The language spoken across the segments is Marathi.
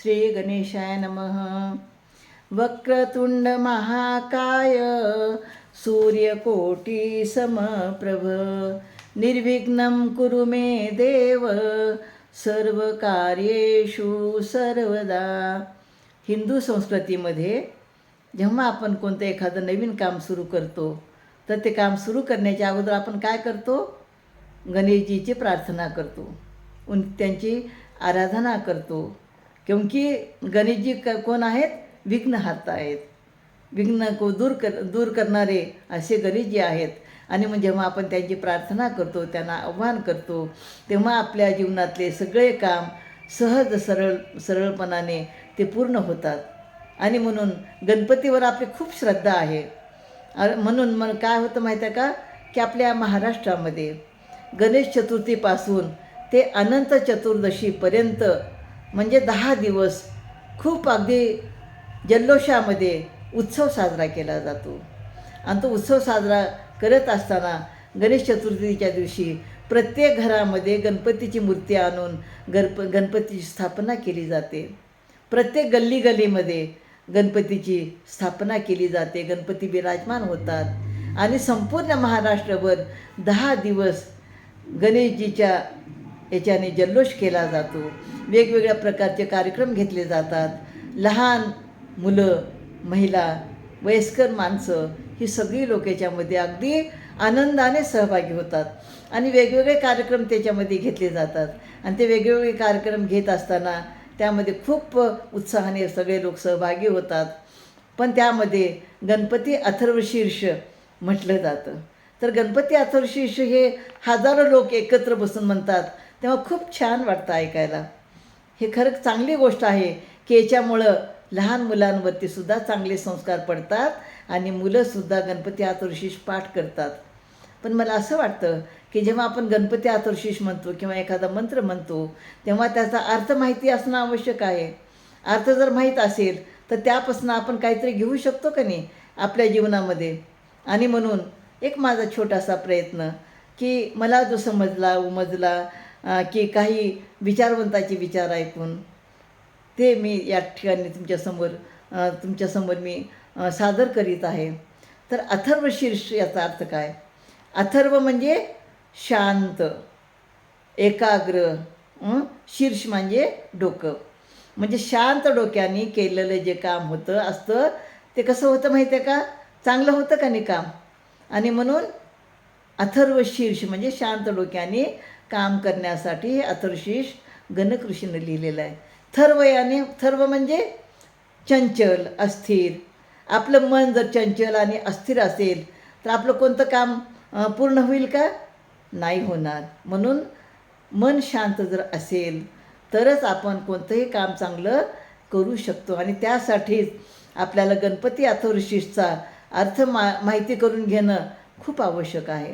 श्री गणेशाय नमः. वक्रतुंड महाकाय सूर्यकोटी समप्रभ निर्विघ्नं कुरु मे देव सर्व कार्येषु सर्वदा. हिंदू संस्कृतीमध्ये जेव्हा आपण कोणतं एखादं नवीन काम सुरू करतो तर ते काम सुरू करण्याच्या अगोदर आपण काय करतो? गणेशजीची प्रार्थना करतो, त्यांची आराधना करतो. क्योंकि गणेशजी कोण आहेत? विघ्नहर्ता आहेत. विघ्न को दूर करणारे असे गणेशजी आहेत. आणि मग जेव्हा आपण त्यांची प्रार्थना करतो, त्यांना आव्हान करतो, तेव्हा आपल्या जीवनातले सगळे काम सहज सरळपणाने ते पूर्ण होतात. आणि म्हणून गणपतीवर आपली खूप श्रद्धा आहे. म्हणून काय होतं माहीत आहे का, की आपल्या महाराष्ट्रामध्ये गणेश चतुर्थीपासून ते अनंत चतुर्दशीपर्यंत म्हणजे 10 दिवस खूप अगदी जल्लोषामध्ये उत्सव साजरा केला जातो. आणि तो उत्सव साजरा करत असताना गणेश चतुर्थीच्या दिवशी प्रत्येक घरामध्ये गणपतीची मूर्ती आणून गणपतीची स्थापना केली जाते. प्रत्येक गल्लीमध्ये गणपतीची स्थापना केली जाते. गणपती विराजमान होतात आणि संपूर्ण महाराष्ट्रभर 10 दिवस गणेशजीच्या याच्याने जल्लोष केला जातो. वेगवेगळ्या प्रकारचे कार्यक्रम घेतले जातात. लहान मुलं, महिला, वयस्कर माणसं ही सगळी लोक याच्यामध्ये अगदी आनंदाने सहभागी होतात आणि वेगवेगळे कार्यक्रम त्याच्यामध्ये घेतले जातात. आणि ते वेगवेगळे कार्यक्रम घेत असताना त्यामध्ये खूप उत्साहाने सगळे लोक सहभागी होतात. पण त्यामध्ये गणपती अथर्वशीर्ष म्हटलं जातं. तर गणपती अथर्वशीर्ष हे हजारो लोक एकत्र बसून म्हणतात, तेव्हा खूप छान वाटतं ऐकायला. हे खरंच चांगली गोष्ट आहे की याच्यामुळं लहान मुलांवरती सुद्धा चांगले संस्कार पडतात आणि मुलंसुद्धा गणपती अथर्वशीर्ष पाठ करतात. पण मला असं वाटतं की जेव्हा आपण गणपती अथर्वशीर्ष म्हणतो किंवा एखादा मंत्र म्हणतो तेव्हा त्याचा अर्थ माहिती असणं आवश्यक आहे. अर्थ जर माहीत असेल तर त्यापासून आपण काहीतरी घेऊ शकतो का नाही आपल्या जीवनामध्ये. आणि म्हणून एक माझा छोटासा प्रयत्न की मला जो उमजला की काही विचारवंताचे विचार ऐकून ते मी या ठिकाणी तुमच्यासमोर मी सादर करीत आहे. तर अथर्वशीर्ष याचा अर्थ काय? अथर्व म्हणजे शांत, एकाग्र, शीर्ष म्हणजे डोकं. म्हणजे शांत डोक्याने केलेलं जे काम असतं ते कसं होतं माहिती आहे का? चांगलं होतं का नाही काम. आणि म्हणून अथर्वशीर्ष म्हणजे शांत डोक्याने काम करण्यासाठी हे अथर्वशीर्ष गणकृषीनं लिहिलेलं आहे. थर्व म्हणजे चंचल, अस्थिर. आपलं मन जर चंचल आणि अस्थिर असेल तर आपलं कोणतं काम पूर्ण होईल का? नाही होणार. म्हणून मन शांत जर असेल तरच आपण कोणतंही काम चांगलं करू शकतो. आणि त्यासाठीच आपल्याला गणपती अथर्वशीर्षचा अर्थ माहिती करून घेणं खूप आवश्यक आहे.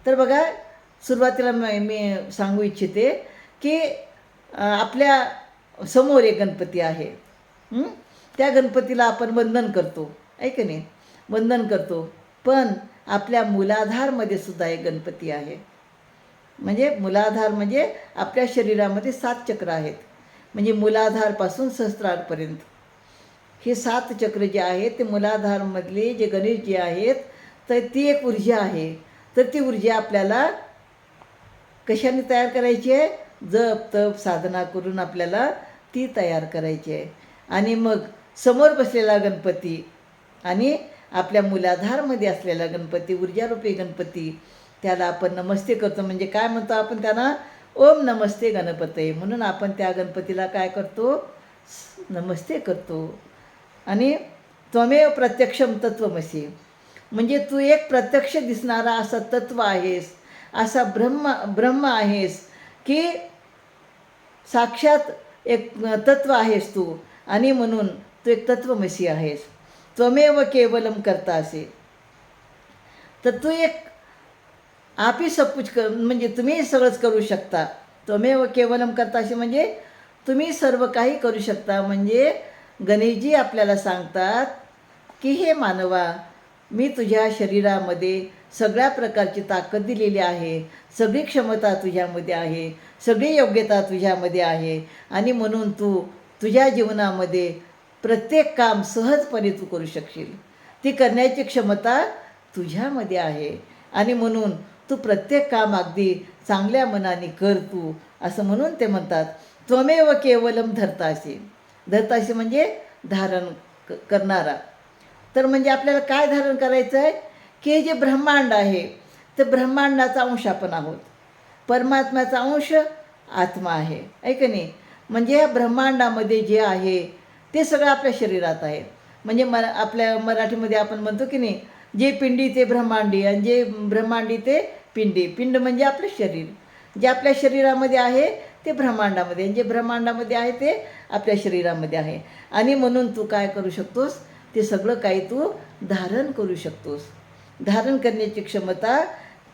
तर बघा, सुरुवातीला मी सांगू इच्छिते की आपल्या समोर एक गणपती आहे. त्या गणपतीला आपण वंदन करतो, ऐक नाही, वंदन करतो. पण आपल्या मूलाधारमध्ये सुद्धा एक गणपती आहे. म्हणजे मूलाधार म्हणजे आपल्या शरीरामध्ये 7 चक्र आहेत. म्हणजे मूलाधारपासून सहस्त्रारपर्यंत हे 7 चक्र जे आहेत ते मूलाधारमधले जे गणेश जे आहेत तर ती एक ऊर्जा आहे. तर ती ऊर्जा आपल्याला कशाने तयार करायची आहे? जप तप साधना करून आपल्याला ती तयार करायची आहे. आणि मग समोर बसलेला गणपती आणि आपल्या मूलाधारमध्ये असलेला गणपती, ऊर्जारूपी गणपती, त्याला आपण नमस्ते करतो. म्हणजे काय म्हणतो आपण त्यांना? ओम नमस्ते गणपतये. म्हणून आपण त्या गणपतीला काय करतो? नमस्ते करतो. आणि त्वमेव प्रत्यक्षम तत्वमसी, म्हणजे तू एक प्रत्यक्ष दिसणारा असा तत्व आहेस, असा ब्रह्म आहेस की साक्षात एक तत्व आहेस तू. आणि म्हणून तू एक तत्वमसी आहेस. त्वमेव केवलम करता असे. तर तू एक आप ही सब कुछ म्हणजे तुम्ही सगळंच करू शकता. त्वमेव केवलम करता असे म्हणजे तुम्ही सर्व काही करू शकता. म्हणजे गणेशजी आपल्याला सांगतात की हे मानवा, मी तुझ्या शरीरामध्ये सगळ्या प्रकारची ताकद दिलेली आहे, सगळी क्षमता तुझ्यामध्ये आहे, सगळी योग्यता तुझ्यामध्ये आहे. आणि म्हणून तू तुझ्या जीवनामध्ये प्रत्येक काम सहजपणे तू करू शकशील. ती करण्याची क्षमता तुझ्यामध्ये आहे. आणि म्हणून तू प्रत्येक काम अगदी चांगल्या मनाने कर तू, असं म्हणून ते म्हणतात त्वमेव केवलम धर्तासी. धर्तासी म्हणजे धारण करणारा. तर म्हणजे आपल्याला काय धारण करायचं आहे की हे जे ब्रह्मांड आहे तर ब्रह्मांडाचा अंश आपण आहोत. परमात्म्याचा अंश आत्मा आहे, आहे की नाही. म्हणजे या ब्रह्मांडामध्ये जे आहे ते सगळं आपल्या शरीरात आहे. म्हणजे आपल्या मराठीमध्ये आपण म्हणतो की नाही, जे पिंडी ते ब्रह्मांडी आणि जे ब्रह्मांडी ते पिंडी. पिंड म्हणजे आपलं शरीर. जे आपल्या शरीरामध्ये आहे ते ब्रह्मांडामध्ये, जे ब्रह्मांडामध्ये आहे ते आपल्या शरीरामध्ये आहे. आणि म्हणून तू काय करू शकतोस, ते सगळं काही तू धारण करू शकतोस. धारण करण्याची क्षमता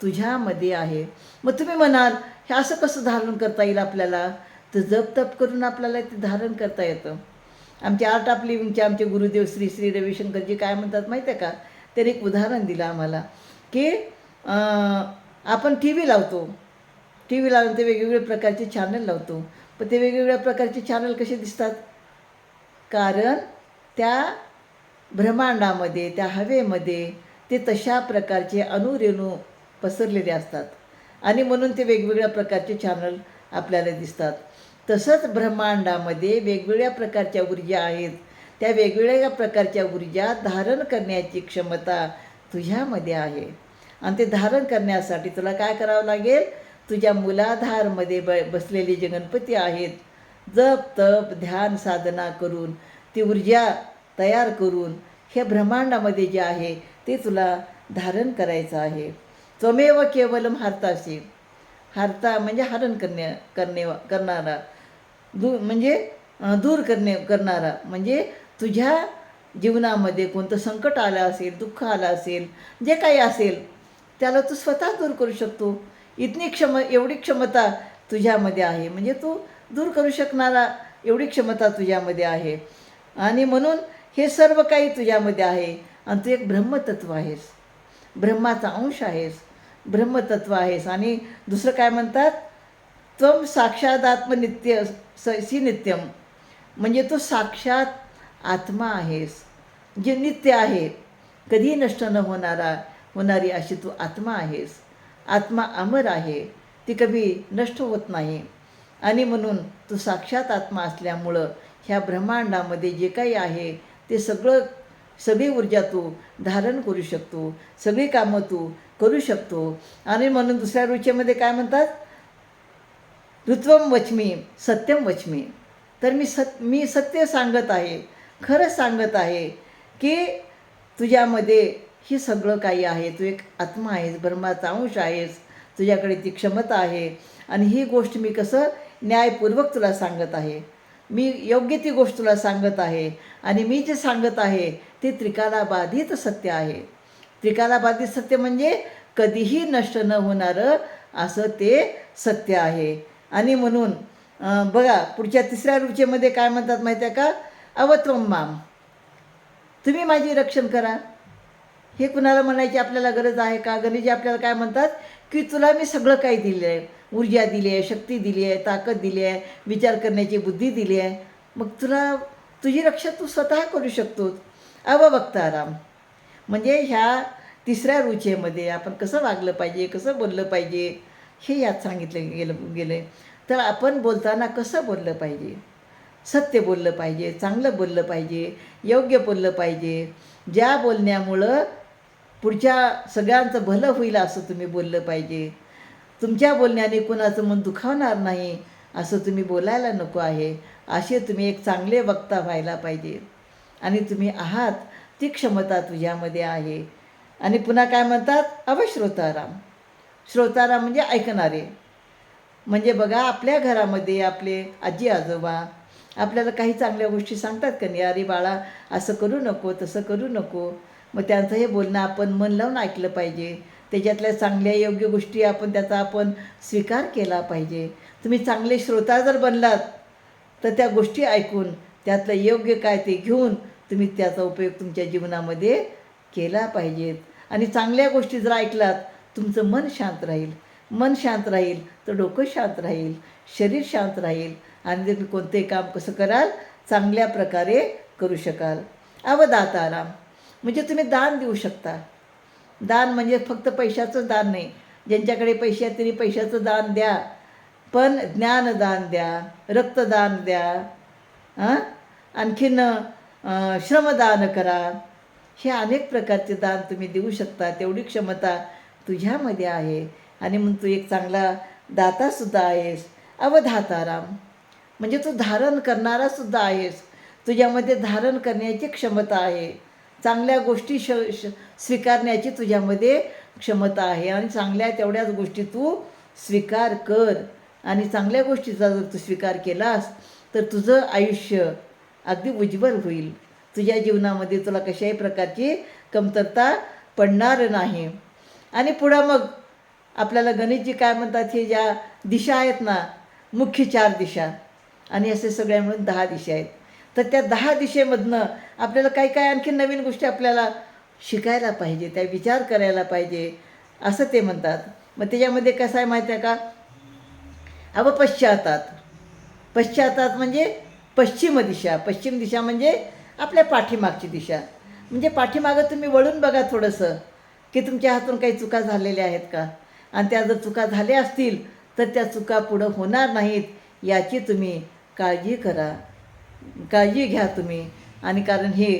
तुझ्यामध्ये आहे. मग तुम्ही म्हणाल हे असं कसं धारण करता येईल आपल्याला, तर जप तप करून आपल्याला ते धारण करता येतं. आमचे आर्ट ऑफ लिव्हिंगचे आमचे गुरुदेव श्री श्री रविशंकरजी काय म्हणतात माहिती आहे का, त्यांनी एक उदाहरण दिलं आम्हाला की आपण टी व्ही लावतो. टी व्ही लावून ते वेगवेगळे प्रकारचे चॅनल लावतो. पण ते वेगवेगळ्या प्रकारचे चॅनल कसे दिसतात, कारण त्या ब्रह्मांडामध्ये त्या हवेमध्ये ते तशा प्रकारचे अणुरेणू पसरलेले असतात आणि म्हणून ते वेगवेगळ्या प्रकारचे चॅनल आपल्याला दिसतात. तसंच ब्रह्मांडामध्ये वेगवेगळ्या प्रकारच्या ऊर्जा आहेत. त्या वेगवेगळ्या प्रकारच्या ऊर्जा धारण करण्याची क्षमता तुझ्यामध्ये आहे. आणि ते धारण करण्यासाठी तुला काय करावं लागेल, तुझ्या मूलाधारमध्ये बसलेले जे गणपती आहेत, जप तप ध्यान साधना करून ती ऊर्जा तयार करून हे ब्रह्मांडामध्ये जे आहे ते तुला धारण करायचं आहे. त्वमेव केवलम हर्तासी. हर्ता म्हणजे हरण करणारा, म्हणजे दूर करणारा. म्हणजे तुझ्या जीवनामध्ये कोणतं संकट आलं असेल, दुःख आलं असेल, जे काही असेल त्याला तू स्वतः दूर करू शकतो. एवढी क्षमता तुझ्यामध्ये आहे. म्हणजे तू दूर करू शकणारा एवढी क्षमता तुझ्यामध्ये आहे. आणि म्हणून हे सर्व काही तुझ्यामध्ये आहे. आणि तू एक ब्रह्मतत्व आहेस, ब्रह्माचा अंश आहेस, ब्रह्मतत्व आहेस. आणि दुसरं काय म्हणतात, त्वम साक्षात आत्मनित्य सी नित्यम. म्हणजे तू साक्षात आत्मा आहेस, जे नित्य आहे, कधी नष्ट न होणारी अशी तू आत्मा आहेस. आत्मा अमर आहे, ती कधी नष्ट होत नाही. आणि म्हणून तू साक्षात आत्मा असल्यामुळं ह्या ब्रह्मांडामध्ये जे काही आहे ते सगळी ऊर्जा तू धारण करू शकतो, सगळी कामं तू करू शकतो. आणि म्हणून दुसऱ्या रुचेमध्ये काय म्हणतात, ऋत्वम वच्मी सत्यम वच्मी. तर मी सत्य सांगत आहे, खरं सांगत आहे की तुझ्यामध्ये ही सगळं काही आहे. तू एक आत्मा आहेस, ब्रह्माचा अंश आहेस, तुझ्याकडे ती क्षमता आहे. आणि ही गोष्ट मी कसं न्यायपूर्वक तुला सांगत आहे, मी योग्य ती गोष्ट तुला सांगत आहे. आणि मी जे सांगत आहे ते त्रिकालाबाधित सत्य आहे. त्रिकालाबाधित सत्य म्हणजे कधीही नष्ट न होणारं असं ते सत्य आहे. आणि म्हणून बघा पुढच्या तिसऱ्या रुचेमध्ये काय म्हणतात माहिती आहे का, अवत्वम माम. तुम्ही माझी रक्षण करा. हे कुणाला म्हणायची आपल्याला गरज आहे का. गणेशजी आपल्याला काय म्हणतात की तुला मी सगळं काही दिलं आहे, ऊर्जा दिली आहे, शक्ती दिली आहे, ताकद दिली आहे, विचार करण्याची बुद्धी दिली आहे. मग तुझी रक्षा तू स्वतः करू शकतोस. अववक्ताराम म्हणजे ह्या तिसऱ्या रुचेमध्ये आपण कसं वागलं पाहिजे, कसं बोललं पाहिजे हे यात सांगितलं गेलं आहे. तर आपण बोलताना कसं बोललं पाहिजे, सत्य बोललं पाहिजे, चांगलं बोललं पाहिजे, योग्य बोललं पाहिजे. ज्या बोलण्यामुळं पुढच्या सगळ्यांचं भलं होईल असं तुम्ही बोललं पाहिजे. तुमच्या बोलण्याने कुणाचं मन दुखावणार नाही असं तुम्ही बोलायला नको आहे. असे तुम्ही एक चांगले वक्ता व्हायला पाहिजे. आणि तुम्ही आहात, ती क्षमता तुझ्यामध्ये आहे. आणि पुन्हा काय म्हणतात, अवश्रोताराम. श्रोताराम म्हणजे ऐकणारे. म्हणजे बघा आपल्या घरामध्ये आपले आजी आजोबा आपल्याला काही चांगल्या गोष्टी सांगतात का नाही, अरे बाळा असं करू नको, तसं करू नको. मग त्यांचं हे बोलणं आपण मन लावून ऐकलं पाहिजे. त्याच्यातल्या चांगल्या योग्य गोष्टी आपण स्वीकार केला पाहिजे. तुम्ही चांगले श्रोता जर बनलात तर त्या गोष्टी ऐकून त्यातलं योग्य काय ते घेऊन तुम्ही त्याचा उपयोग तुमच्या जीवनामध्ये केला पाहिजेत. आणि चांगल्या गोष्टी जर ऐकलात तुमचं मन शांत राहील. मन शांत राहील तर डोकं शांत राहील, शरीर शांत राहील. आणि तुम्ही कोणतेही काम कसं कराल, चांगल्या प्रकारे करू शकाल. अवदाताराम म्हणजे तुम्ही दान देऊ शकता. दान म्हणजे फक्त पैशाचं दान नाही. ज्यांच्याकडे पैसे आहेत त्यांनी पैशाचं दान द्या, पण ज्ञानदान द्या, रक्तदान द्या, आणखीन श्रमदान करा. हे अनेक प्रकारचे दान तुम्ही देऊ शकता. तेवढी क्षमता तुझ्यामध्ये आहे आणि मग तू एक चांगला दातासुद्धा आहेस. अवधाताराम म्हणजे तू धारण करणारासुद्धा आहेस. तुझ्यामध्ये धारण करण्याची क्षमता आहे. चांगल्या गोष्टी स्वीकारण्याची तुझ्यामध्ये क्षमता आहे आणि चांगल्या तेवढ्याच गोष्टी तू स्वीकार कर. आणि चांगल्या गोष्टीचा जर तू स्वीकार केलास तर तुझं आयुष्य अगदी उज्ज्वल होईल. तुझ्या जीवनामध्ये तुला कशाही प्रकारची कमतरता पडणार नाही. आणि पुढं मग आपल्याला गणेशजी काय म्हणतात, हे ज्या दिशा आहेत ना, मुख्य 4 दिशा आणि असे सगळ्या मिळून 10 दिशा आहेत. तर त्या 10 दिशेमधनं आपल्याला काय काय आणखी नवीन गोष्टी आपल्याला शिकायला पाहिजे, त्या विचार करायला पाहिजे असं ते म्हणतात. मग त्याच्यामध्ये कसं आहे माहिती आहे का, पश्चातात. पश्चातात म्हणजे पश्चिम दिशा. पश्चिम दिशा म्हणजे आपल्या पाठीमागची दिशा. म्हणजे पाठीमागं तुम्ही वळून बघा थोडंसं की तुमच्या हातून काही चुका झालेल्या आहेत का, आणि त्या जर चुका झाल्या असतील तर त्या चुका पुढं होणार नाहीत याची तुम्ही काळजी करा, काळजी घ्या तुम्ही. आणि कारण हे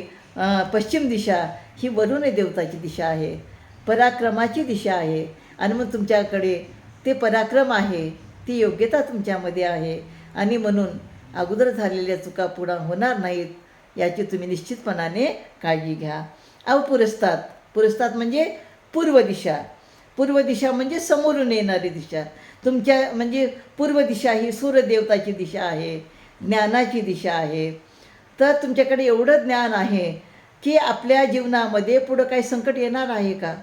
पश्चिम दिशा ही वरुण देवताची दिशा आहे, पराक्रमाची दिशा आहे. आणि मग तुमच्याकडे ते पराक्रम आहे, ती योग्यता तुमच्यामध्ये आहे. आणि म्हणून अगोदर झालेल्या चुका पुढं होणार नाहीत याची तुम्ही निश्चितपणाने काळजी घ्या. पुरस्तात. पुरस्तात म्हणजे पूर्व दिशा. पूर्व दिशा म्हणजे समोरून येणारी दिशा. तुमच्या म्हणजे पूर्व दिशा ही सूर्यदेवताची दिशा आहे, ज्ञानाची दिशा आहे. तर तुमच्याकडे एवढं ज्ञान आहे की आपल्या जीवनामध्ये पुढं काही संकट येणार आहे का,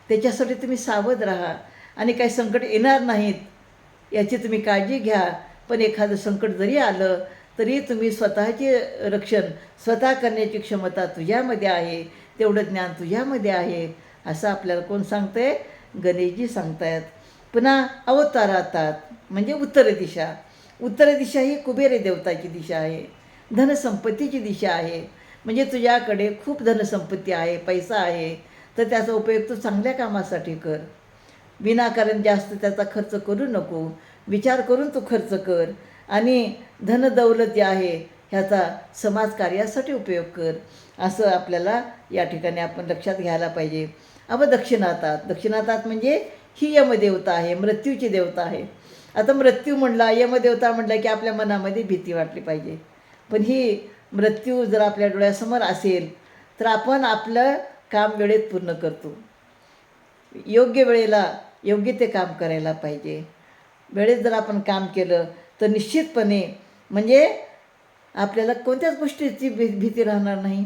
त्याच्यासाठी तुम्ही सावध राहा आणि काही संकट येणार नाहीत याची तुम्ही काळजी घ्या. पण एखादं संकट जरी आलं तरी तुम्ही स्वतःचे रक्षण स्वतः करण्याची क्षमता तुझ्यामध्ये आहे, तेवढं ज्ञान तुझ्यामध्ये आहे असं आपल्याला कोण सांगतं आहे, गणेशजी सांगतायत. पुन्हा अवतारातात म्हणजे उत्तर दिशा. उत्तर दिशा ही कुबेर देवताची दिशा आहे, धनसंपत्तीची दिशा आहे. म्हणजे तुझ्याकडे खूप धनसंपत्ती आहे, पैसा आहे, तर त्याचा उपयोग तू चांगल्या कामासाठी कर. विनाकारण जास्त त्याचा खर्च करू नको, विचार करून तू खर्च कर. आणि धनदौलत जे आहे ह्याचा समाजकार्यासाठी उपयोग कर, असं आपल्याला या ठिकाणी आपण लक्षात घ्यायला पाहिजे. दक्षिणातात. दक्षिणातात म्हणजे ही यमदेवता आहे, मृत्यूची देवता आहे. आता मृत्यू म्हणला, यमदेवता म्हटलं की आपल्या मनामध्ये भीती वाटली पाहिजे. पण ही मृत्यू जर आपल्या डोळ्यासमोर असेल तर आपण आपलं काम वेळेत पूर्ण करतो. योग्य वेळेला योग्य ते काम करायला पाहिजे. वेळेत जर आपण काम केलं तर निश्चितपणे म्हणजे आपल्याला कोणत्याच गोष्टीची भीती राहणार नाही.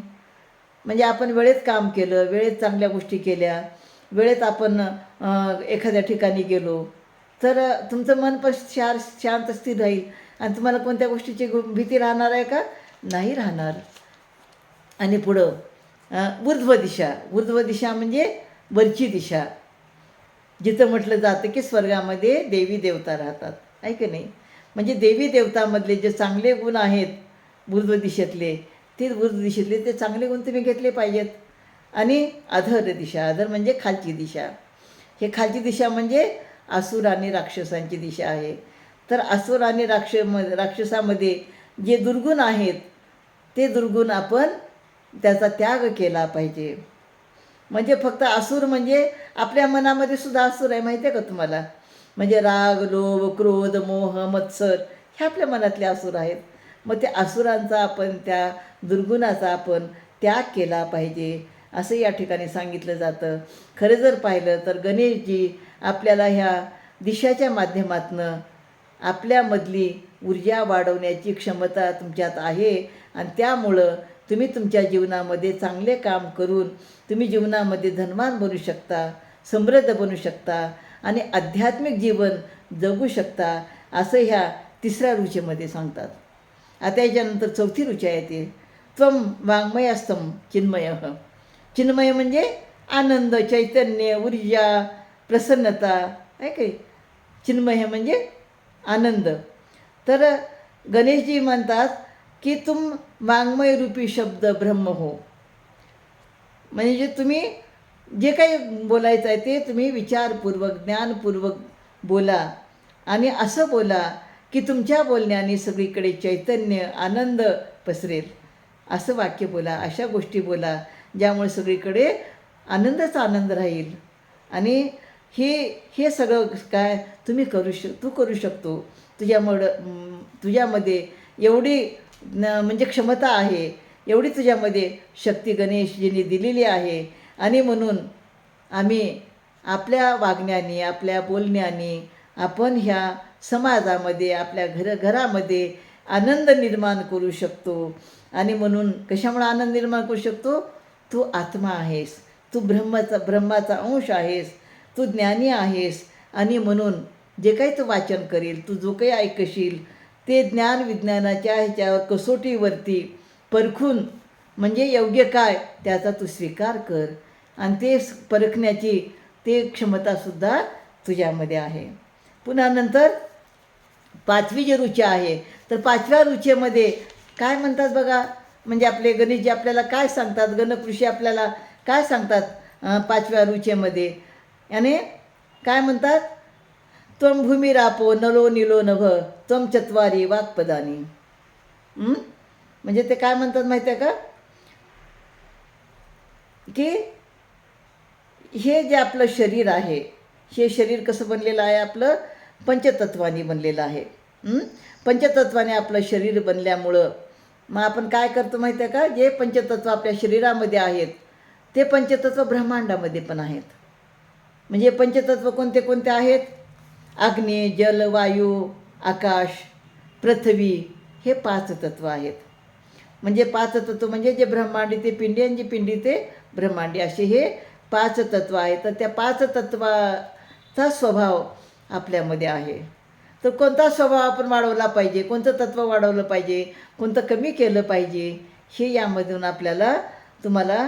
म्हणजे आपण वेळेत काम केलं, वेळेत चांगल्या गोष्टी केल्या, वेळेत आपण एखाद्या ठिकाणी गेलो तर तुमचं मन पण शांत स्थिर राहील आणि तुम्हाला कोणत्या गोष्टीची भीती राहणार आहे का, नाही राहणार. आणि पुढं ऊर्ध्व दिशा. ऊर्ध्व दिशा म्हणजे वरची दिशा, जिथं म्हटलं जातं की स्वर्गामध्ये देवी देवता राहतात, आहे की नाही. म्हणजे देवी देवतामधले जे चांगले गुण आहेत ऊर्ध्व दिशेतले, ते ऊर्ध्व दिशेतले ते चांगले गुण तुम्ही घेतले पाहिजेत. आणि अधर दिशा. अधर म्हणजे खालची दिशा. हे खालची दिशा म्हणजे असुर आणि राक्षसांची दिशा आहे. तर असुर आणि राक्षसामध्ये जे दुर्गुण आहेत ते दुर्गुण आपण त्याचा त्याग केला पाहिजे. म्हणजे फक्त असुर म्हणजे आपल्या मनामध्ये सुद्धा असुर आहे, माहिती आहे का तुम्हाला. म्हणजे राग, लोभ, क्रोध, मोह, मत्सर हे आपल्या मनातले असुर आहेत. मग त्या असुरांचा आपण, त्या दुर्गुणाचा आपण त्याग केला पाहिजे असं या ठिकाणी सांगितलं जातं. खरं जर पाहिलं तर गणेशजी आपल्याला ह्या दिशाच्या माध्यमातनं आपल्यामधली ऊर्जा वाढवण्याची क्षमता तुमच्यात आहे. आणि त्यामुळं तुम्ही तुमच्या जीवनामध्ये चांगले काम करून तुम्ही जीवनामध्ये धनवान बनू शकता, समृद्ध बनू शकता आणि आध्यात्मिक जीवन जगू शकता असं ह्या 3ऱ्या रुचेमध्ये सांगतात. आता याच्यानंतर 4थी रुचा येते. त्वम वाङ्मयस्तम चिन्मय. चिन्मय म्हणजे आनंद, चैतन्य, ऊर्जा, प्रसन्नता, आहे काय. चिन्मय म्हणजे आनंद. तर गणेशजी म्हणतात की तुम वाङ्मय रूपी शब्द ब्रह्म हो. म्हणजे तुम्ही जे काही बोलायचं आहे ते तुम्ही विचारपूर्वक ज्ञानपूर्वक बोला आणि असं बोला की तुमच्या बोलण्याने सगळीकडे चैतन्य आनंद पसरेल. असं वाक्य बोला, अशा गोष्टी बोला ज्यामुळे सगळीकडे आनंदच आनंद राहील. आणि हे सगळं काय तू करू शकतो. तुझ्यामध्ये एवढी म्हणजे क्षमता आहे, एवढी तुझ्यामध्ये शक्ती गणेशजींनी दिलेली आहे. आणि म्हणून आम्ही आपल्या वागण्याने आपल्या बोलण्याने आपण ह्या समाजामध्ये आपल्या घरामध्ये आनंद निर्माण करू शकतो. आणि म्हणून कशामुळे आनंद निर्माण करू शकतो? तू आत्मा आहेस, तू ब्रह्माचा अंश आहेस, तू ज्ञानी आहेस. आणि म्हणून जे काही तू वाचन करील, तू जो काही ऐकशील ते ज्ञान विज्ञानाच्या ह्याच्यावर कसोटीवरती परखून म्हणजे योग्य काय त्याचा तू स्वीकार कर. आणि ते परखण्याची ते क्षमतासुद्धा तुझ्यामध्ये आहे. पुन्हा नंतर 5वी जी रुची आहे, तर 5व्या रुचेमध्ये काय म्हणतात बघा. म्हणजे आपले गणेशजी आपल्याला काय सांगतात, गणक ऋषी आपल्याला काय सांगतात 5व्या रुचेमध्ये. याने काय म्हणतात? त्वं भूमिरापो नलो निलो नभ त्वं चत्वारी वाक्पदानी. म्हणजे ते काय म्हणतात माहिती आहे का? की हे जे आपलं शरीर आहे, हे शरीर कसं बनलेलं आहे? आपलं पंचतत्वानी बनलेलं आहे. पंचतत्वाने आपलं शरीर बनल्यामुळं मग आपण काय करतो माहिती आहे का? जे पंचतत्व आपल्या शरीरामध्ये आहेत ते पंचतत्व ब्रह्मांडामध्ये पण आहेत. म्हणजे पंचतत्व कोणते कोणते आहेत? अग्नी, जल, वायू, आकाश, पृथ्वी हे 5 तत्व आहेत. म्हणजे 5 तत्व म्हणजे जे ब्रह्मांडी ते पिंडी आणि जे पिंडी ते ब्रह्मांडी असे हे 5 तत्व आहेत. तर त्या 5 तत्वाचा स्वभाव आपल्यामध्ये आहे. तर कोणता स्वभाव आपण वाढवला पाहिजे, कोणतं तत्व वाढवलं पाहिजे, कोणतं कमी केलं पाहिजे, हे यामधून तुम्हाला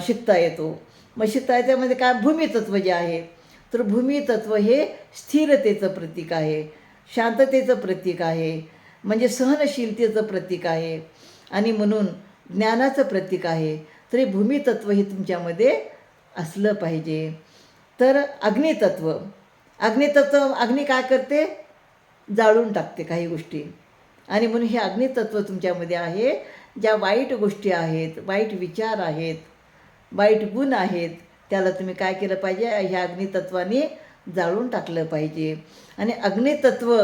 शिकता येतो. मग शिकता त्यामध्ये काय? भूमितत्व जे आहे, तर भूमितत्व हे स्थिरतेचं प्रतीक आहे, शांततेचं प्रतीक आहे, म्हणजे सहनशीलतेचं प्रतीक आहे आणि म्हणून ज्ञानाचं प्रतीक आहे. तरी भूमितत्व हे तुमच्यामध्ये असलं पाहिजे. तर अग्नितत्व अग्नि काय करते? जाळून टाकते काही गोष्टी. आणि म्हणून हे अग्नितत्व तुमच्यामध्ये आहे. ज्या वाईट गोष्टी आहेत, वाईट विचार आहेत, वाईट गुण आहेत, त्याला तुम्ही काय केलं पाहिजे? ह्या अग्नितत्वाने जाळून टाकलं पाहिजे. आणि अग्नितत्व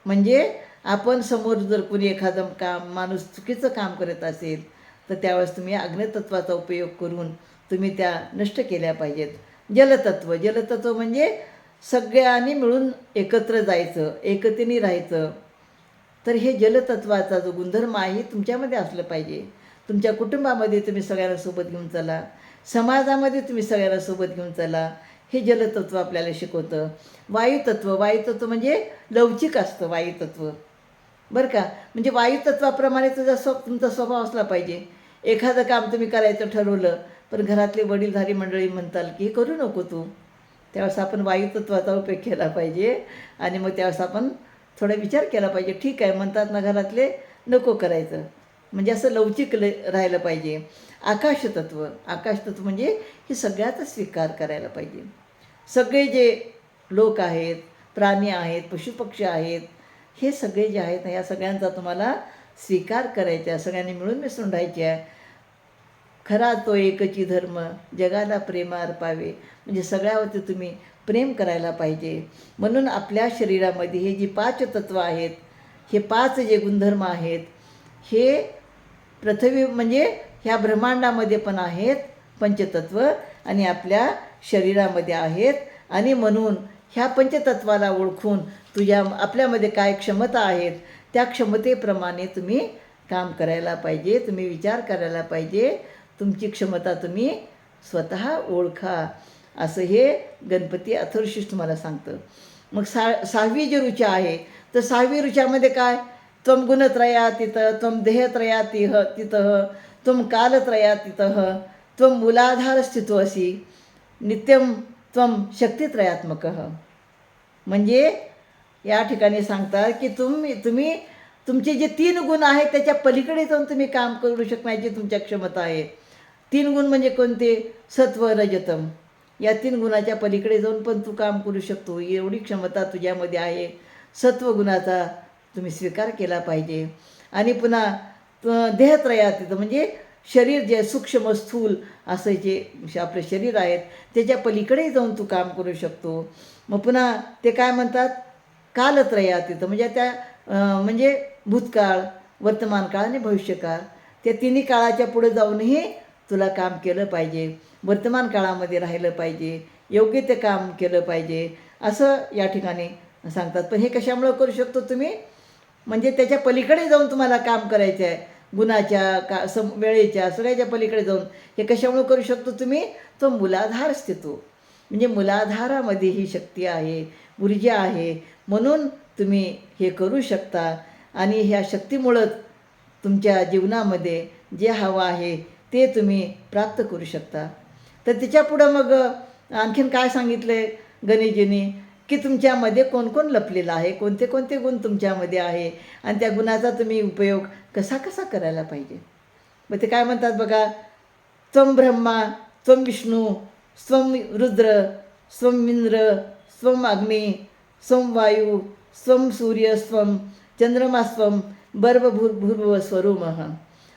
म्हणजे आपण समोर जर कोणी एखादं माणूस चुकीचं काम करत असेल तर त्यावेळेस तुम्ही अग्नितत्वाचा उपयोग करून तुम्ही त्या नष्ट केल्या पाहिजेत. जलतत्व म्हणजे सगळ्यांनी मिळून एकत्र जायचं, एकतेने राहायचं. तर हे जलतत्वाचा जो गुणधर्म आहे तुमच्यामध्ये असलं पाहिजे. तुमच्या कुटुंबामध्ये तुम्ही सगळ्यांना सोबत घेऊन चला, समाजामध्ये तुम्ही सगळ्यांना सोबत घेऊन चला. हे जलतत्व आपल्याला शिकवतं. वायुतत्व म्हणजे लवचिक असतं वायुतत्व, बरं का. म्हणजे वायुतत्वाप्रमाणे तुमचा स्वभाव असला पाहिजे. एखादं काम तुम्ही करायचं ठरवलं पण घरातले वडीलधारी मंडळी म्हणताल की हे करू नको तू, त्यावेळेस आपण वायुतत्वाचा उपयोग केला पाहिजे. आणि मग त्यावेळेस आपण थोडा विचार केला पाहिजे. ठीक आहे म्हणतात ना घरातले, नको करायचं, म्हणजे असं लवचिक राहिलं पाहिजे. आकाशतत्व म्हणजे हे सगळ्याचा स्वीकार करायला पाहिजे. सगळे जे लोक आहेत, प्राणी आहेत, पशुपक्षी आहेत, हे सगळे जे आहेत ना या सगळ्यांचा तुम्हाला स्वीकार करायचा आहे. सगळ्यांनी मिळून मिसळून राहायचे आहे. खरा तो एकची धर्म जगाला प्रेमार पावे. म्हणजे सगळ्यावरती तुम्ही प्रेम करायला पाहिजे. म्हणून आपल्या शरीरामध्ये हे जी 5 तत्व आहेत, हे 5 जे गुणधर्म आहेत, हे पृथ्वी म्हणजे ह्या ब्रह्मांडामध्ये पण आहेत पंचतत्व आणि आपल्या शरीरामध्ये आहेत. आणि म्हणून ह्या पंचतत्वाला ओळखून आपल्यामध्ये काय क्षमता आहेत त्या क्षमतेप्रमाणे तुम्ही काम करायला पाहिजे, तुम्ही विचार करायला पाहिजे. तुमची क्षमता तुम्ही स्वतः ओळखा, असं हे गणपती अथर्वशीर्ष तुम्हाला सांगतं. मग 6वी जी ऋचा आहे, तर 6वी ऋचामध्ये काय? त्वं गुणत्रयातीतः त्वं देहत्रयातीतः त्वं कालत्रयातीतः त्वं मूलाधार स्थितोऽसि नित्यं त्वं शक्तित्रयात्मकः. म्हणजे या ठिकाणी सांगतात की तुम्ही तुमचे जे 3 गुण आहेत त्याच्या पलीकडे जाऊन तुम्ही काम करू शकण्याची तुमच्या क्षमता आहे. 3 गुण म्हणजे कोणते? सत्व रजतम. या 3 गुणाच्या पलीकडे जाऊन पण तू काम करू शकतो, एवढी क्षमता तुझ्यामध्ये आहे. सत्वगुणाचा तुम्ही स्वीकार केला पाहिजे. आणि पुन्हा देहत्रयातीत म्हणजे शरीर जे सूक्ष्म स्थूल असं जे आपलं शरीर आहेत त्याच्या पलीकडे जाऊन तू काम करू शकतो. मग पुन्हा ते काय म्हणतात? कालत्रयातीत म्हणजे त्या म्हणजे भूतकाळ, वर्तमान काळ आणि भविष्यकाळ, त्या तिन्ही काळाच्या पुढे जाऊनही तुला काम केलं पाहिजे. वर्तमान काळामध्ये राहिलं पाहिजे, योग्य ते काम केलं पाहिजे असं या ठिकाणी सांगतात. पण हे कशामुळं करू शकतो तुम्ही? म्हणजे त्याच्या पलीकडे जाऊन तुम्हाला काम करायचं आहे. गुणाच्या वेळेच्या सगळ्याच्या पलीकडे जाऊन हे कशामुळं करू शकतो तुम्ही? तो मूलाधार स्थितो. म्हणजे मूलाधारामध्ये ही शक्ती आहे, ऊर्जा आहे, म्हणून तुम्ही हे करू शकता. आणि ह्या शक्तीमुळंच तुमच्या जीवनामध्ये जे हवं आहे ते तुम्ही प्राप्त करू शकता. तर त्याच्यापुढं मग आणखीन काय सांगितलं आहे गणेशजींनी? की तुमच्यामध्ये कोण लपलेलं आहे, कोणते कोणते गुण तुमच्यामध्ये आहे आणि त्या गुणाचा तुम्ही उपयोग कसा कसा करायला पाहिजे. मग ते काय म्हणतात बघा? त्वं ब्रह्मा, त्वं विष्णू, स्वं रुद्र, स्वं इंद्र, स्वं अग्नी, स्वं वायू, स्वं सूर्य, स्वं चंद्रमा, स्वं भूर्भुवः स्वरूपः.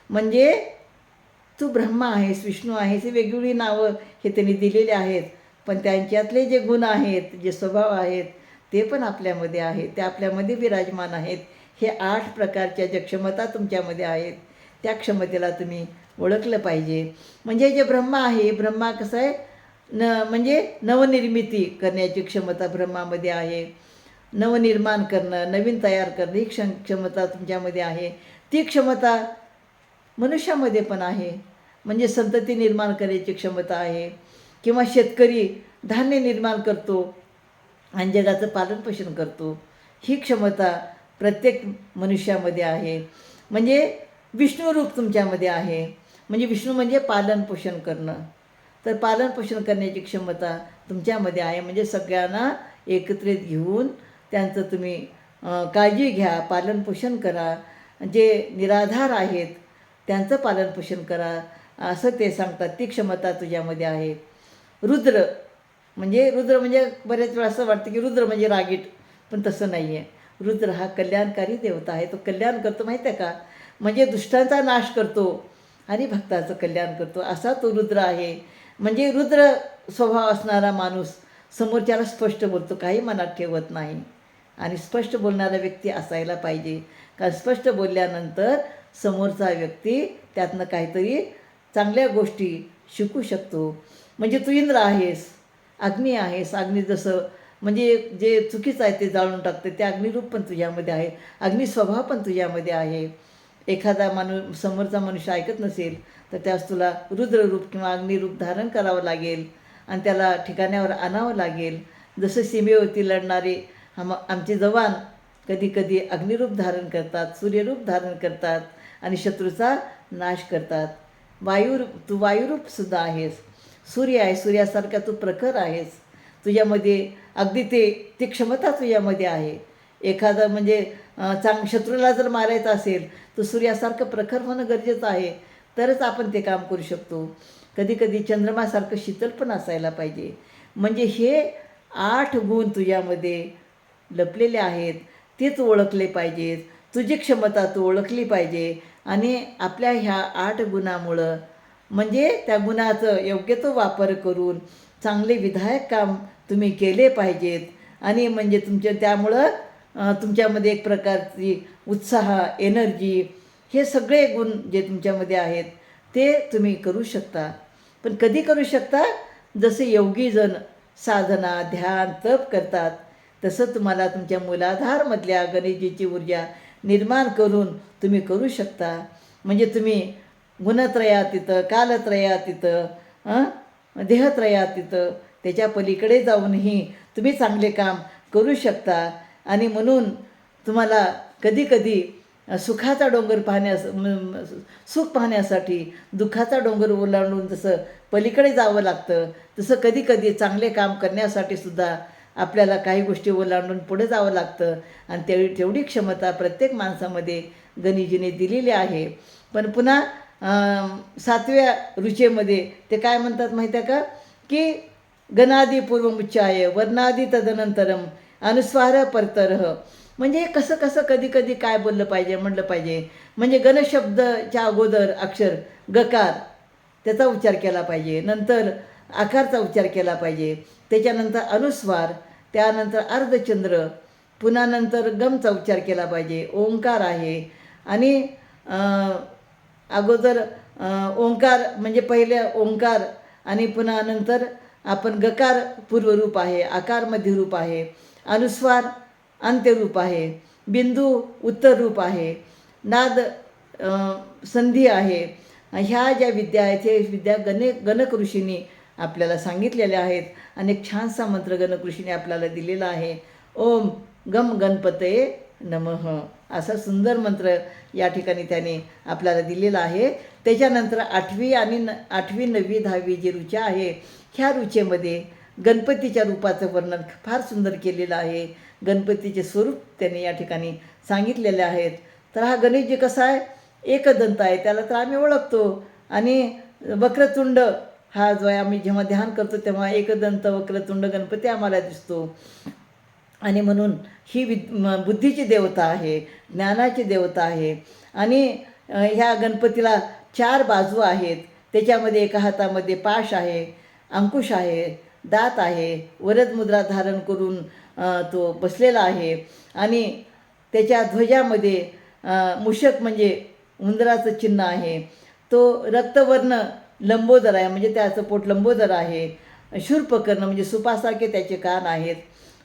म्हणजे तू ब्रह्मा आहेस, विष्णू आहेस, ही वेगवेगळी नावं हे त्यांनी दिलेली आहेत. पण त्यांच्यातले जे गुण आहेत, जे स्वभाव आहेत ते पण आपल्यामध्ये आहेत, ते आपल्यामध्ये विराजमान आहेत. हे 8 प्रकारच्या ज्या क्षमता तुमच्यामध्ये आहेत त्या क्षमतेला तुम्ही ओळखलं पाहिजे. म्हणजे जे ब्रह्मा आहे, ब्रह्मा कसं आहे म्हणजे नवनिर्मिती करण्याची क्षमता ब्रह्मामध्ये आहे. नवनिर्माण करणं, नवीन तयार करणं ही क्षमता तुमच्यामध्ये आहे. ती क्षमता मनुष्यामध्ये पण आहे. म्हणजे संतती निर्माण करायची क्षमता आहे. किंवा शेतकरी धान्य निर्माण करतो आणि जगाचं पालनपोषण करतो, ही क्षमता प्रत्येक मनुष्यामध्ये आहे. म्हणजे विष्णुरूप तुमच्यामध्ये आहे. म्हणजे विष्णू म्हणजे पालनपोषण करणं. तर पालनपोषण करण्याची क्षमता तुमच्यामध्ये आहे. म्हणजे सगळ्यांना एकत्रित घेऊन त्यांचं तुम्ही काळजी घ्या, पालनपोषण करा. जे निराधार आहेत त्यांचं पालनपोषण करा असं ते सांगतात. ती क्षमता तुझ्यामध्ये आहे. रुद्र म्हणजे बऱ्याच वेळा असं वाटतं की रुद्र म्हणजे रागीट, पण तसं नाही आहे. रुद्र हा कल्याणकारी देवता आहे. तो कल्याण करतो माहीत आहे का? म्हणजे दुष्टांचा नाश करतो आणि भक्ताचं कल्याण करतो, असा तो रुद्र आहे. म्हणजे रुद्र स्वभाव असणारा माणूस समोरच्याला स्पष्ट बोलतो, काही मनात ठेवत नाही. आणि स्पष्ट बोलणारा व्यक्ती असायला पाहिजे. कारण स्पष्ट बोलल्यानंतर समोरचा व्यक्ती त्यातनं काहीतरी चांगल्या गोष्टी शिकू शकतो. म्हणजे तू इंद्र आहेस, अग्नी आहेस. अग्नी जसं म्हणजे जे चुकीचं आहे ते जाळून टाकते, ते अग्निरूप पण तुझ्यामध्ये आहे. अग्निस्वभाव पण तुझ्यामध्ये आहे. एखादा समोरचा मनुष्य ऐकत नसेल तर त्यास तुला रुद्ररूप किंवा अग्निरूप धारण करावं लागेल आणि त्याला ठिकाण्यावर आणावं लागेल. जसं सीमेवरती लढणारे आमचे जवान कधी कधी अग्निरूप धारण करतात, सूर्यरूप धारण करतात आणि शत्रूचा नाश करतात. तू वायुरूपसुद्धा आहेस. सूर्य आहे, सूर्यासारखा तू प्रखर आहेस. तुझ्यामध्ये अगदी ती क्षमता तुझ्यामध्ये आहे. एखादा म्हणजे शत्रूला जर मारायचं असेल तर सूर्यासारखं प्रखर होणं गरजेचं आहे, तरच आपण ते काम करू शकतो. कधी कधी चंद्रमासारखं शीतल पण असायला पाहिजे. म्हणजे हे 8 गुण तुझ्यामध्ये लपलेले आहेत, ते तू ओळखले पाहिजेत. तुझी क्षमता तू ओळखली पाहिजे आणि आपल्या ह्या 8 गुणामुळं म्हणजे त्या गुणाचं योग्य तो वापर करून चांगले विधायक काम तुम्ही केले पाहिजेत. आणि म्हणजे त्यामुळं तुमच्यामध्ये एक प्रकारची उत्साह, एनर्जी, हे सगळे गुण जे तुमच्यामध्ये आहेत ते तुम्ही करू शकता. पण कधी करू शकता? जसे योगीजन साधना, ध्यान, तप करतात तसं तुम्हाला तुमच्या मूलाधारमधल्या गणेशजीची ऊर्जा निर्माण करून तुम्ही करू शकता. म्हणजे तुम्ही गुणत्रयातीत, कालत्रयातीत, देहत्रयातीत त्याच्या पलीकडे जाऊनही तुम्ही चांगले काम करू शकता. आणि म्हणून तुम्हाला कधीकधी सुखाचा डोंगर सुख पाहण्यासाठी दुःखाचा डोंगर ओलांडून जसं पलीकडे जावं लागतं, तसं कधीकधी चांगले काम करण्यासाठी सुद्धा आपल्याला काही गोष्टी ओलांडून पुढे जावं लागतं आणि तेवढी क्षमता प्रत्येक माणसामध्ये गणेशजीने दिलेली आहे. पण पुन्हा 7व्या रुचेमध्ये ते काय म्हणतात माहिती आहे का, की गणादी पूर्वमुच्चाय वर्णादी तदनंतरम अनुस्वार परतरह. म्हणजे कसं कसं कधी कधी काय बोललं पाहिजे म्हणलं पाहिजे. म्हणजे गणशब्दच्या अगोदर अक्षर गकार त्याचा उच्चार केला पाहिजे, नंतर आकारचा उच्चार केला पाहिजे, त्याच्यानंतर अनुस्वार, त्यानंतर अर्धचंद्र, पुन्हा नंतर गमचा उच्चार केला पाहिजे. ओंकार आहे आणि अगोदर ओंकार म्हणजे पहिले ओंकार आणि पुन्हा नंतर आपण गकार पूर्वरूप आहे, आकार मध्यरूप आहे, अनुस्वार अंत्यरूप आहे, बिंदू उत्तर रूप आहे, नाद संधी आहे. ह्या ज्या विद्या आहेत हे विद्या गणक ऋषींनी आपल्याला सांगितलेल्या आहेत. आणि एक छानसा मंत्र गणक ऋषीने आपल्याला दिलेला आहे. ओम गम गणपतये नमः असा सुंदर मंत्र या ठिकाणी त्याने आपल्याला दिलेला आहे. त्याच्यानंतर 8वी आणि 8वी 9वी 10वी जी रुचा आहे ह्या रुचेमध्ये गणपतीच्या रूपाचं वर्णन फार सुंदर केलेलं आहे. गणपतीचे स्वरूप त्याने या ठिकाणी सांगितलेले आहेत. तर हा गणेशजी कसा आहे, एकदंत आहे, त्याला तर आम्ही ओळखतो. आणि वक्रतुंड हा जो आहे आम्ही जेव्हा ध्यान करतो तेव्हा एकदंत वक्रतुंड गणपती आम्हाला दिसतो. आणि म्हणून ही बुद्धीची देवता आहे, ज्ञानाची देवता आहे. आणि ह्या गणपतीला 4 बाजू आहेत. त्याच्यामध्ये एका हातामध्ये पाश आहे, अंकुश आहे, दात आहे, वरद मुद्रा धारण करून तो बसलेला आहे. आणि त्याच्या ध्वजामध्ये मूषक म्हणजे उंदराचं चिन्ह आहे. तो रक्तवर्ण लंबोदर आहे, म्हणजे त्याचं पोट लंबोदर आहे. शूर्पकर्ण म्हणजे सुपासारखे त्याचे कान आहेत.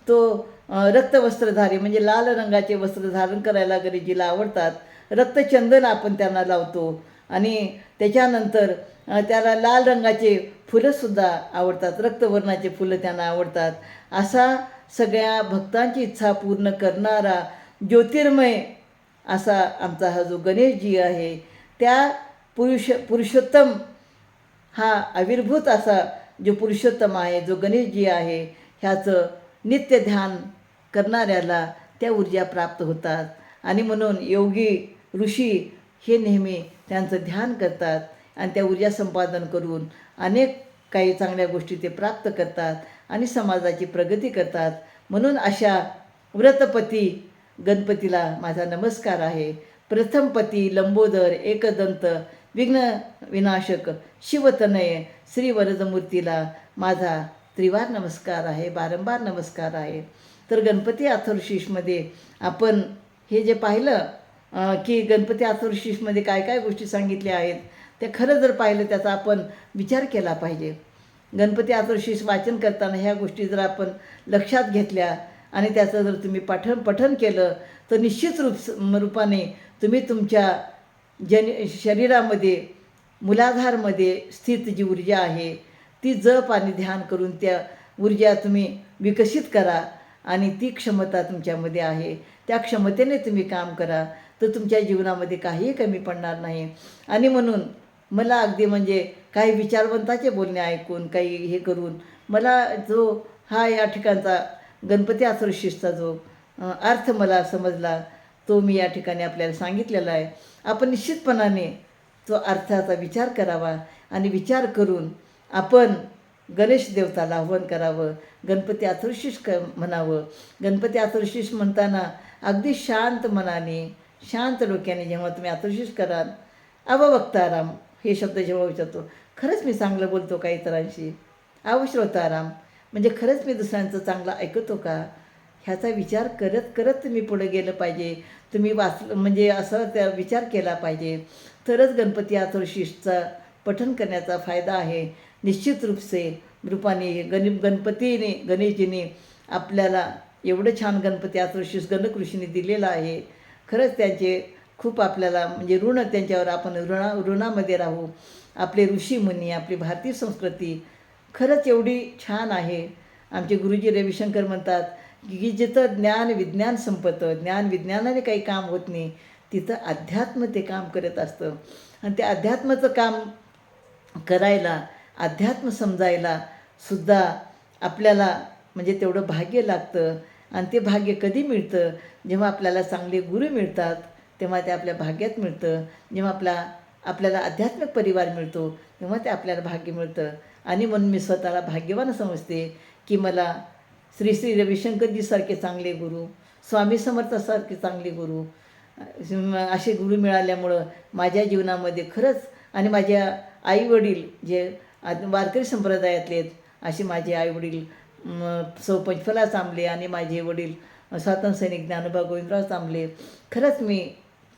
तो रक्तवस्त्रधारी म्हणजे लाल रंगाचे वस्त्र धारण करायला गणेशजीला आवडतात. रक्तचंदन आपण त्यांना लावतो. आणि त्याच्यानंतर त्याला लाल रंगाचे फुलंसुद्धा आवडतात, रक्तवर्णाचे फुलं त्यांना आवडतात. असा सगळ्या भक्तांची इच्छा पूर्ण करणारा ज्योतिर्मय असा आमचा हा जो गणेशजी आहे, त्या पुरुषोत्तम हा आविर्भूत असा जो पुरुषोत्तम आहे, जो गणेशजी आहे, ह्याचं नित्य ध्यान करणाऱ्याला त्या ऊर्जा प्राप्त होतात. आणि म्हणून योगी ऋषी हे नेहमी त्यांचं ध्यान करतात आणि त्या ऊर्जा संपादन करून अनेक काही चांगल्या गोष्टी ते प्राप्त करतात आणि समाजाची प्रगती करतात. म्हणून अशा व्रतपती गणपतीला माझा नमस्कार आहे. प्रथमपती लंबोदर एकदंत विघ्न विनाशक शिवतनय श्री वरदमूर्तीला माझा त्रिवार नमस्कार आहे, बारंबार नमस्कार आहे. तर गणपती अथर्वशीर्षमध्ये आपण हे जे पाहिलं की गणपती अथर्वशीर्षमध्ये काय काय गोष्टी सांगितल्या आहेत ते खरं जर पाहिलं त्याचा आपण विचार केला पाहिजे. गणपती अथर्वशीर्ष वाचन करताना ह्या गोष्टी जर आपण लक्षात घेतल्या आणि त्याचं जर तुम्ही पठन केलं तर निश्चित रूपाने तुम्ही तुमच्या शरीरामध्ये मूलाधारमध्ये स्थित जी ऊर्जा आहे ती जप आणि ध्यान करून त्या ऊर्जा तुम्ही विकसित करा. आणि ती क्षमता तुमच्यामध्ये आहे, त्या क्षमतेने तुम्ही काम करा तर तुमच्या जीवनामध्ये काहीही कमी पडणार नाही. आणि म्हणून मला अगदी म्हणजे काही विचारवंताचे बोलणे ऐकून काही हे करून मला जो हा या ठिकाणचा गणपती अथर्वशीर्षचा जो अर्थ मला समजला तो मी या ठिकाणी आपल्याला सांगितलेला आहे. आपण निश्चितपणाने तो अर्थाचा विचार करावा आणि विचार करून आपण गणेश देवताला आव्हान करावं, गणपती अथर्वशीर्ष म्हणावं. गणपती अथर्वशीर्ष म्हणताना अगदी शांत मनाने शांत डोक्याने जेव्हा तुम्ही अथर्वशीर्ष कराल, अववक्ताराम हे शब्द जेव्हा विचारतो, खरंच मी चांगलं बोलतो का इतरांशी, अवश्रोताराम म्हणजे खरंच मी दुसऱ्यांचं चांगलं ऐकतो का, ह्याचा विचार करत करत तुम्ही पुढे गेलं पाहिजे. तुम्ही म्हणजे असं त्या विचार केला पाहिजे तरच गणपती अथर्वशीर्षचा पठन करण्याचा फायदा आहे. निश्चित रूपाने गणेशजीने आपल्याला एवढं छान गणपती अथर्वशीर्ष गणक ऋषीने दिलेलं आहे. खरंच त्यांचे खूप आपल्याला म्हणजे ऋण त्यांच्यावर आपण ऋणामध्ये राहू. आपले ऋषीमुनी, आपली भारतीय संस्कृती खरंच एवढी छान आहे. आमचे गुरुजी रविशंकर म्हणतात की जिथं ज्ञान विज्ञान संपतं, ज्ञान विज्ञानाने काही काम होत नाही, तिथं अध्यात्म ते काम करत असतं. आणि ते अध्यात्माचं काम करायला, अध्यात्म समजायला सुद्धा आपल्याला म्हणजे तेवढं भाग्य लागतं. आणि ते भाग्य कधी मिळतं? जेव्हा आपल्याला चांगले गुरु मिळतात तेव्हा ते आपल्या भाग्यात मिळतं. जेव्हा आपल्याला आध्यात्मिक परिवार मिळतो तेव्हा ते आपल्याला भाग्य मिळतं. आणि म्हणून मी स्वतःला भाग्यवान समजते की मला श्री श्री रविशंकरजीसारखे चांगले गुरु, स्वामी समर्थासारखे चांगले गुरु, असे गुरु मिळाल्यामुळं माझ्या जीवनामध्ये खरंच, आणि माझ्या आईवडील जे वारकरी संप्रदायातले आहेत असे माझे आईवडील सौ पंचफला चांबले आणि माझे वडील स्वातंत्र्य सैनिक ज्ञानोबा गोविंदराव चांबले, खरंच मी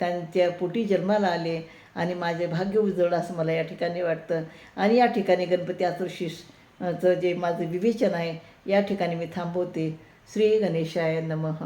त्यांच्या पोटी जन्माला आले आणि माझे भाग्य उजळलं असं मला या ठिकाणी वाटतं. आणि या ठिकाणी गणपती आतुरशीषचं जे माझं विवेचन आहे या ठिकाणी मी थांबवते. श्री गणेशाय नमः.